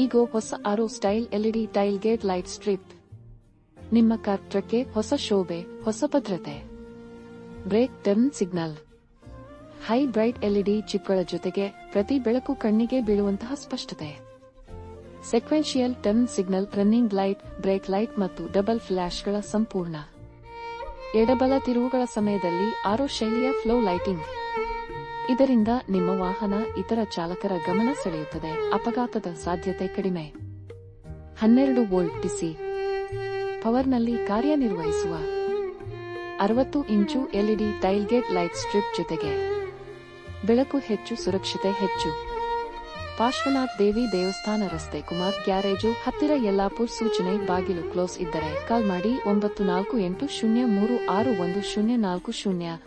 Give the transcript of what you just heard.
ಈಗೋ ಹೊಸ arrow style L E D tail gate light strip. ನಿಮ್ಮ car ಟ್ರಕ್ಗೆ ಹೊಸ ಶೋಭೆ, ಹೊಸ ಭದ್ರತೆ. Brake turn signal. High bright L E D ಚಿಪ್ಗಳ ಜೊತೆಗೆ ಪ್ರತಿ ಬೆಳಕು ಕಣ್ಣಿಗೆ ಬೀಳುವಂತಹ ಸ್ಪಷ್ಟತೆ. Sequential turn signal, running light, brake light ಮತ್ತು ಡಬಲ್ ಫ್ಲಾಶ್ಗಳ ಸಂಪೂರ್ಣ. ಎಡಬಲ ತಿರುವುಗಳ ಸಮಯದಲ್ಲಿ ಆರೋ ಶೈಲಿಯ ಫ್ಲೋ ಲೈಟಿಂಗ್. ಇದರಿಂದ ನಿಮ್ಮ ವಾಹನ ಇತರ ಚಾಲಕರ ಗಮನ ಸೆಳೆಯುತ್ತದೆ, ಅಪಘಾತದ ಸಾಧ್ಯತೆ ಕಡಿಮೆ. 12 ವೋಲ್ಟ್ ಡಿಸಿ ಪವರ್ನಲ್ಲಿ ಕಾರ್ಯನಿರ್ವಹಿಸುವ 60 ಇಂಚು ಎಲ್ಇಡಿ ಟೈಲ್ಗೇಟ್ ಲೈಟ್ ಸ್ಟ್ರಿಪ್ ಜೊತೆಗೆ ಬೆಳಕು ಹೆಚ್ಚು, ಸುರಕ್ಷತೆ ಹೆಚ್ಚು. ಪಾರ್ಶ್ವನಾಥ್ ದೇವಿ ದೇವಸ್ಥಾನ ರಸ್ತೆ, ಕುಮಾರ್ ಗ್ಯಾರೇಜು ಹತ್ತಿರ, ಯಲ್ಲಾಪುರ್. ಸೂಚನೆ: ಬಾಗಿಲು ಕ್ಲೋಸ್ ಇದ್ದರೆ ಕಾಲ್ ಮಾಡಿ 9480361040.